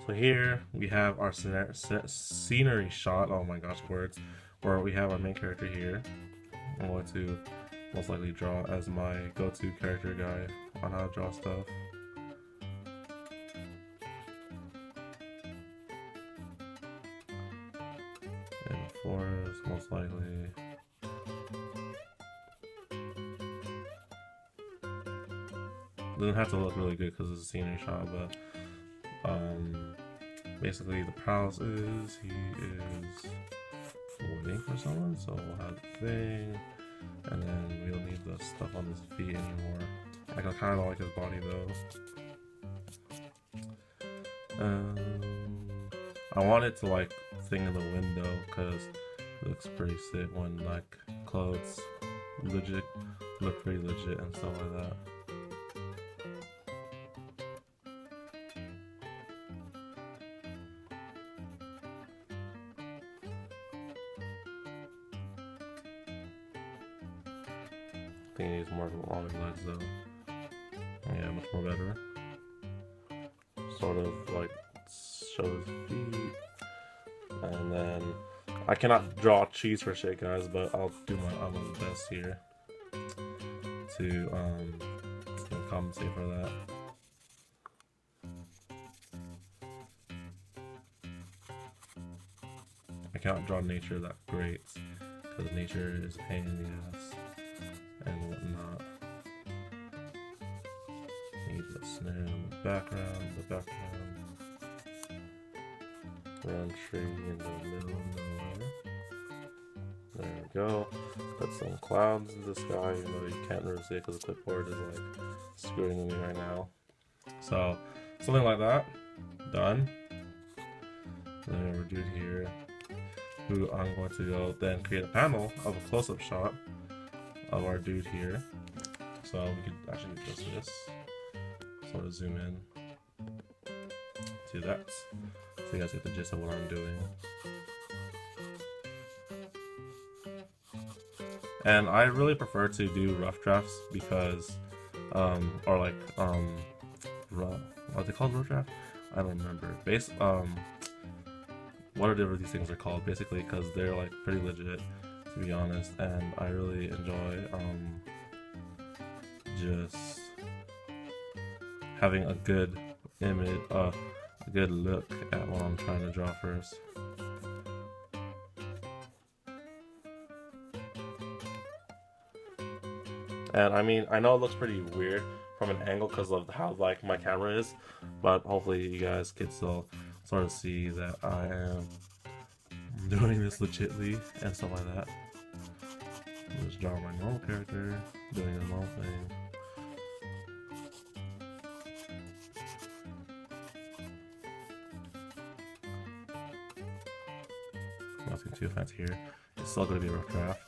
So here we have our scenery shot. Oh my gosh, words. Where we have our main character here. I'm going to most likely draw as my go-to character guy on how to draw stuff. In the forest, most likely. Doesn't have to look really good because it's a scenery shot, but basically the premise is he is waiting for someone, so we'll have the thing, and then we don't need the stuff on his feet anymore. I kind of like his body though. I want it to like thing in the window because it looks pretty sick when like clothes legit look pretty legit and stuff like that. I think he needs more longer legs though. Yeah, much more better. Sort of like show his feet. And then I cannot draw cheese for shit, guys, but I'll do my utmost best here to compensate for that. I cannot draw nature that great because nature is a pain in the ass and whatnot. Need the snare in the background, round tree in the middle of nowhere. There we go. Put some clouds in the sky, even though you can't really see it because the clipboard is like screwing with me right now. So something like that. Done. Then we have our dude here, who I'm going to go then create a panel of a close-up shot of our dude here. So we could actually just this. Sort of zoom in to that, so you guys get the gist of what I'm doing. And I really prefer to do rough drafts because, or like, what are they called, rough draft? I don't remember. Whatever these things are called, basically, because they're like pretty legit, to be honest. And I really enjoy just having a good image, a good look at what I'm trying to draw first. And I mean, I know it looks pretty weird from an angle because of how like my camera is, but hopefully you guys can still sort of see that I am doing this legitly and stuff like that. I'm just drawing my normal character, doing a normal thing. Nothing too fancy here. It's still going to be a rough draft.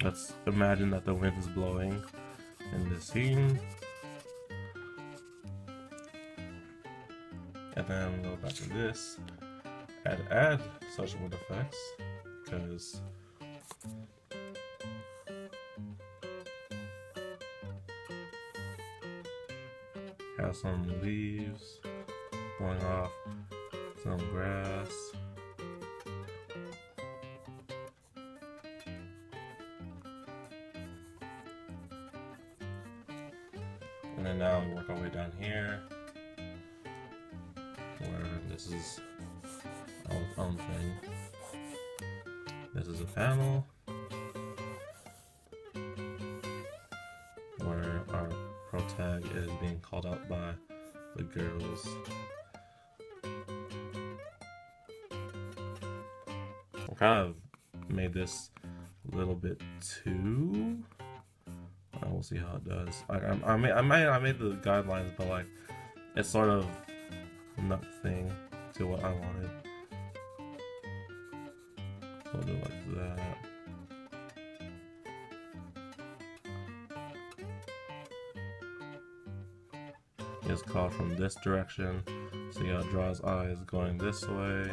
Let's imagine that the wind is blowing in this scene. And then we'll go back to this and add such wind effects because have some leaves blowing off, some grass. And then now we work our way down here, where this is our own thing. This is a panel where our protag is being called out by the girls. I kind of made this a little bit too. We'll see how it does. I made the guidelines, but like it's sort of nothing to what I wanted. So I'll do it like that. It's called from this direction, so you gotta draw his eyes going this way.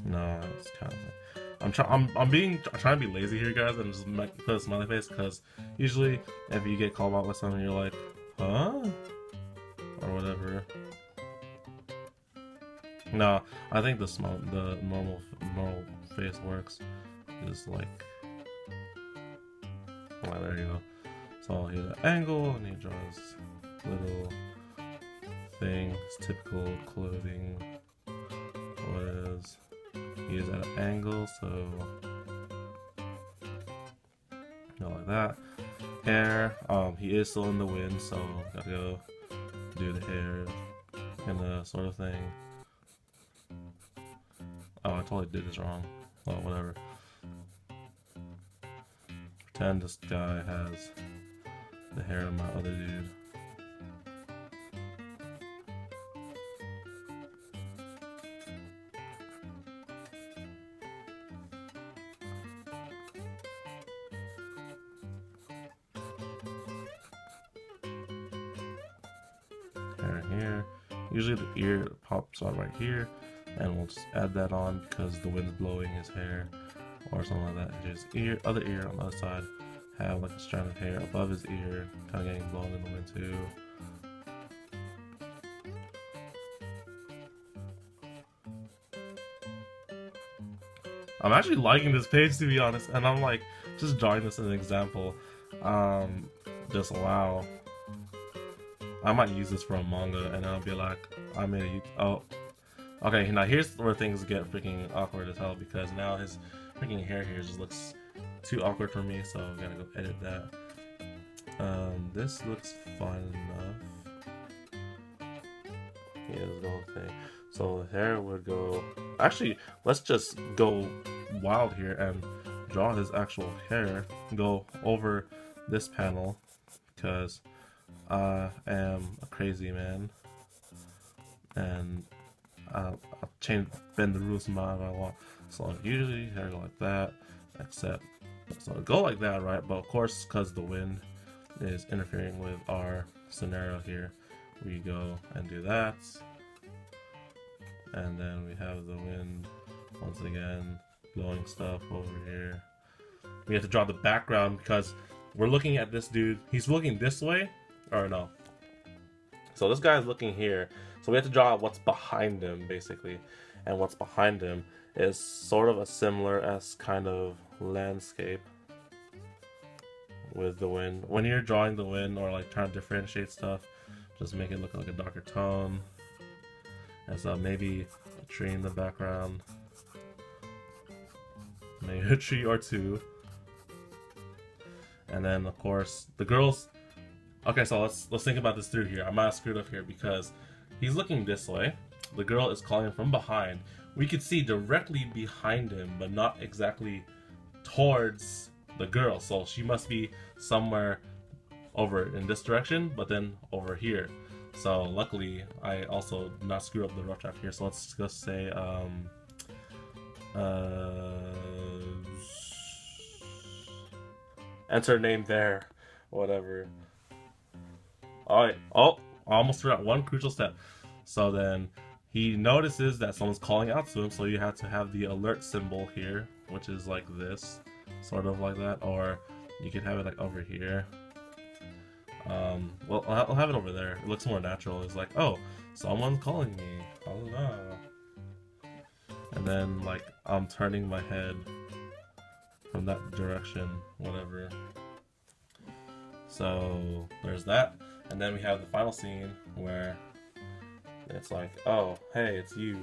No, it's kind of. I'm trying to be lazy here, guys, and just put a smiley face because usually if you get called out with something, you're like, huh, or whatever. No, I think the normal face works. Is like, well, there you go. So here's the angle, and he draws little things, typical clothing. What is? He is at an angle, so like that. Hair, he is still in the wind, so gotta go do the hair and the sort of thing. Oh, I totally did this wrong. Well, whatever. Pretend this guy has the hair of my other dude. Hair here. Usually the ear pops out right here, and we'll just add that on because the wind's blowing his hair or something like that. His ear, other ear on the other side, have like a strand of hair above his ear, kind of getting blown in the wind too. I'm actually liking this page, to be honest, and I'm like just drawing this as an example. Just wow. I might use this for a manga, and I'll be like, I made a oh. Okay, now here's where things get freaking awkward as hell because now his freaking hair here just looks too awkward for me, so I'm gonna go edit that. This looks fine enough. Yeah, the whole thing. So the hair would go. Actually, let's just go wild here and draw his actual hair. Go over this panel because I am a crazy man, and I'll bend the rules if I want. So usually hair go like that, except so go like that, right? But of course, because the wind is interfering with our scenario here, we go and do that, and then we have the wind once again blowing stuff over here. We have to draw the background because we're looking at this dude. He's looking this way, or no. So this guy's looking here. So we have to draw what's behind him, basically. And what's behind him is sort of a similar as kind of landscape with the wind. When you're drawing the wind or like trying to differentiate stuff, just make it look like a darker tone. And so maybe a tree in the background. Maybe a tree or two. And then of course the girls. Okay, so let's think about this through here. I might have screwed up here because he's looking this way. The girl is calling him from behind. We could see directly behind him, but not exactly towards the girl. So she must be somewhere over in this direction, but then over here. So luckily, I also did not screw up the rough draft here. So let's just say, enter name there, whatever. Alright, oh, I almost forgot one crucial step. So then he notices that someone's calling out to him, so you have to have the alert symbol here, which is like this, sort of like that, or you could have it like over here. Well, I'll have it over there. It looks more natural. It's like, oh, someone's calling me. Hello. And then like I'm turning my head from that direction, whatever. So there's that. And then we have the final scene where it's like, oh, hey, it's you.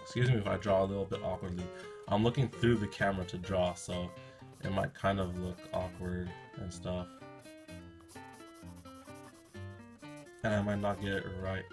Excuse me if I draw a little bit awkwardly. I'm looking through the camera to draw, so it might kind of look awkward and stuff. And I might not get it right.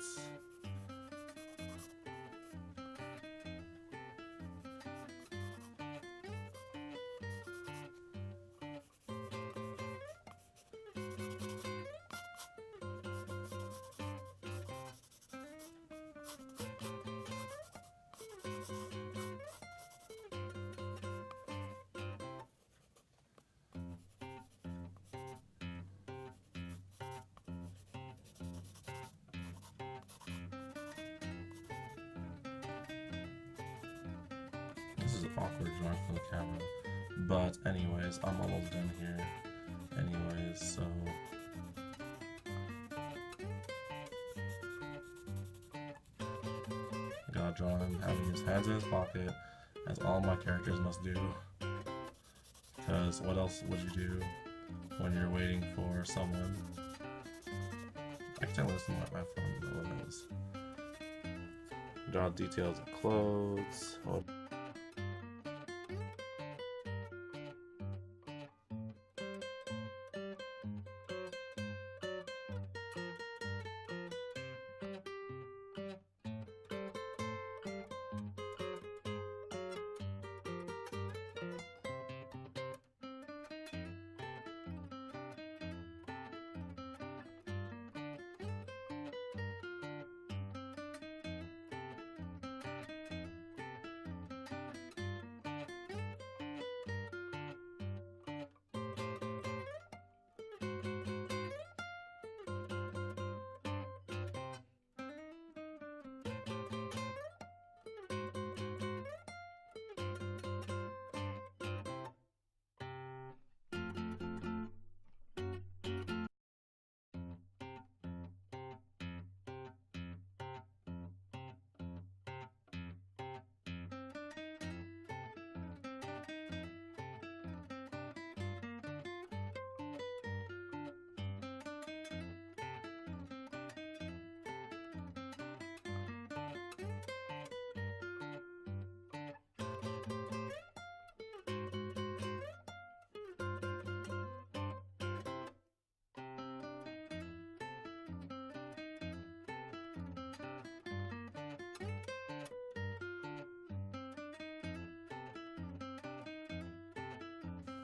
is awkward drawing from the camera. But anyways, I'm almost done here. Anyways, so I gotta draw him having his hands in his pocket, as all my characters must do. Because what else would you do when you're waiting for someone? I can't listen to my phone, what it is. Draw details of clothes. Oh.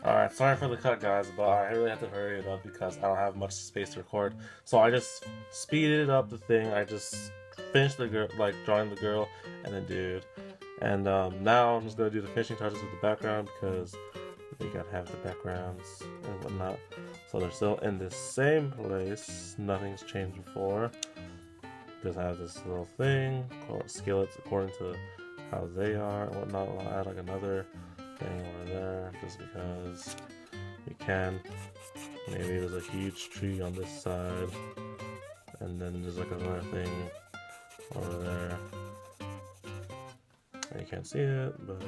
Alright, sorry for the cut, guys, but I really have to hurry it up because I don't have much space to record. So I just speeded up the thing. I just finished the girl, like drawing the girl and the dude. And now I'm just gonna do the finishing touches with the background because we gotta have the backgrounds and whatnot. So they're still in the same place. Nothing's changed before. Just have this little thing, scale it according to how they are and whatnot. I'll add like another thing over there just because we can. Maybe there's a huge tree on this side and then there's like another thing over there. And you can't see it, but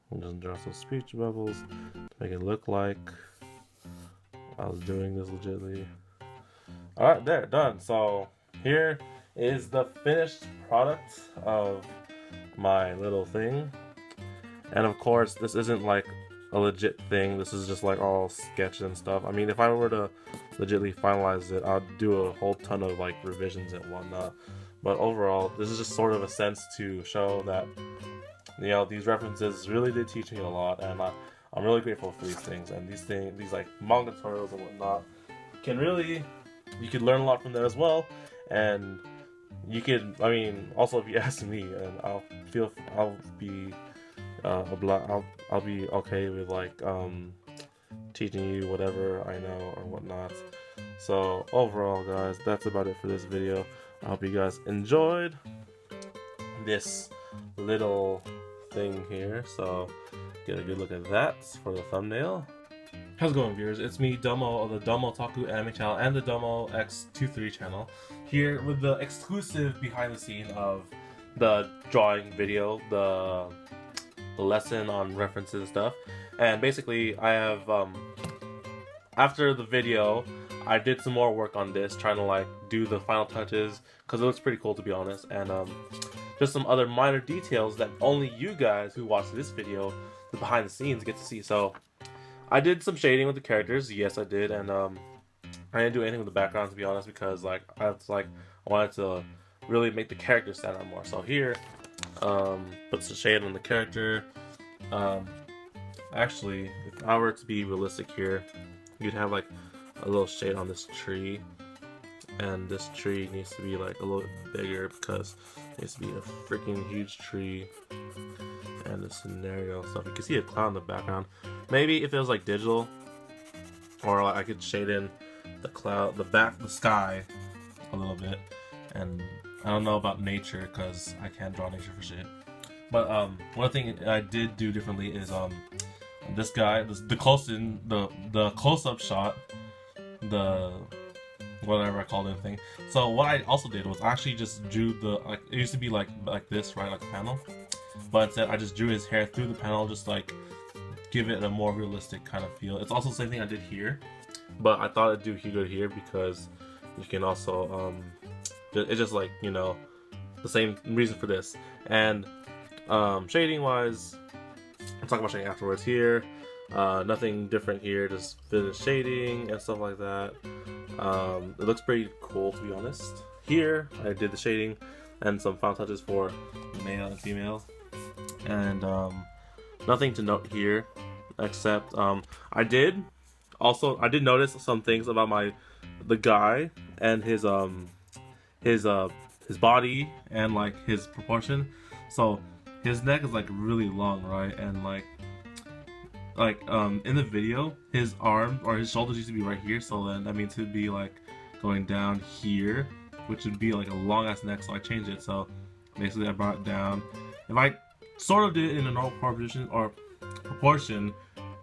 we'll just draw some speech bubbles to make it look like I was doing this legitly. Alright, there, done. So here is the finished product of my little thing. And of course, this isn't like a legit thing. This is just like all sketch and stuff. I mean, if I were to legitly finalize it, I'd do a whole ton of like revisions and whatnot. But overall, this is just sort of a sense to show that, you know, these references really did teach me a lot, and I'm really grateful for these things. And these like manga tutorials and whatnot can really, you could learn a lot from there as well. And you could, I mean, also if you ask me, and I'll be I'll be okay with like teaching you whatever I know or whatnot. So overall, guys, that's about it for this video. I hope you guys enjoyed this little thing here. So get a good look at that for the thumbnail. How's it going, viewers? It's me, Domo, of the Domo Taku Anime channel and the Domo X23 channel, here with the exclusive behind the scene of the drawing video, the lesson on references and stuff. And basically, I have after the video, I did some more work on this, trying to like do the final touches because it looks pretty cool, to be honest, and just some other minor details that only you guys who watch this video, the behind the scenes, get to see. So I did some shading with the characters, yes I did, and I didn't do anything with the background, to be honest, because like I wanted to really make the character stand out more. So here, puts the shade on the character. Actually, if I were to be realistic here, you'd have like a little shade on this tree, and this tree needs to be like a little bit bigger because it needs to be a freaking huge tree. And the scenario stuff, you can see a cloud in the background. Maybe if it was like digital, or like I could shade in the cloud, the sky a little bit, and I don't know about nature because I can't draw nature for shit. But one thing I did do differently is this guy, the close-up shot, the whatever I called it thing. So what I also did was I actually just drew the, like, it used to be like this, right, like a panel, but instead I just drew his hair through the panel, just like give it a more realistic kind of feel. It's also the same thing I did here, but I thought it'd do good here because you can also it's just like, you know, the same reason for this. And shading wise, I'll talk about shading afterwards. Here nothing different here, just finish shading and stuff like that. It looks pretty cool, to be honest. Here I did the shading and some final touches for male and female, and nothing to note here except I did notice some things about the guy and his body and like his proportion. So his neck is like really long, right? And like in the video, his arm or his shoulders used to be right here, so then that means he'd be like going down here, which would be like a long ass neck, so I changed it. So basically I brought it down. If I sort of did it in a normal proportion,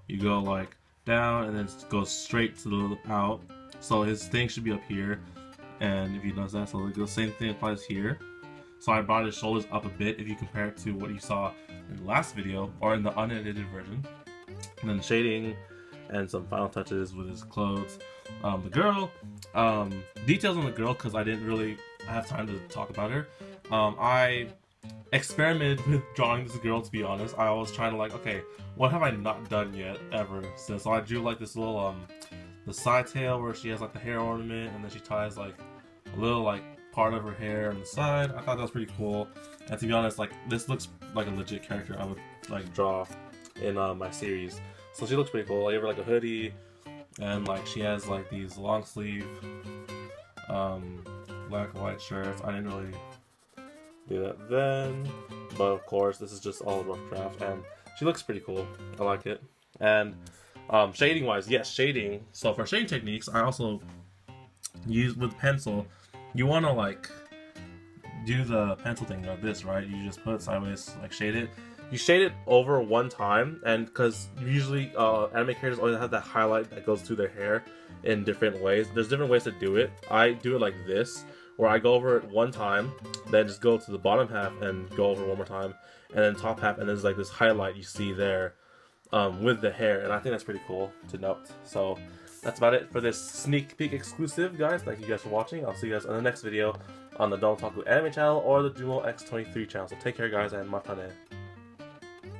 you go like down and then go straight to the out, so his thing should be up here. And if you notice that, so the same thing applies here. So I brought his shoulders up a bit if you compare it to what you saw in the last video or in the unedited version. And then shading and some final touches with his clothes. The girl, details on the girl, because I didn't really have time to talk about her. I experimented with drawing this girl, to be honest. I was trying to like, okay, what have I not done yet ever since? So I drew like this little the side tail where she has like the hair ornament, and then she ties like a little like part of her hair on the side. I thought that was pretty cool. And to be honest, like this looks like a legit character I would like draw in my series. So she looks pretty cool. I gave her like a hoodie, and like she has like these long sleeve black and white shirts. I didn't really do that then, but of course this is just all a rough draft, and she looks pretty cool. I like it. And shading wise, yes, shading. So for shading techniques, I also use with pencil. You want to like do the pencil thing like this, right? You just put it sideways, like shade it. You shade it over one time, and because usually anime characters always have that highlight that goes through their hair in different ways. There's different ways to do it. I do it like this, where I go over it one time, then just go to the bottom half and go over one more time, and then top half, and there's like this highlight you see there with the hair, and I think that's pretty cool to note. So that's about it for this sneak peek exclusive, guys. Thank you guys for watching. I'll see you guys on the next video on the Don't Talk Anime channel or the Dumo X23 channel. So take care, guys, and matane.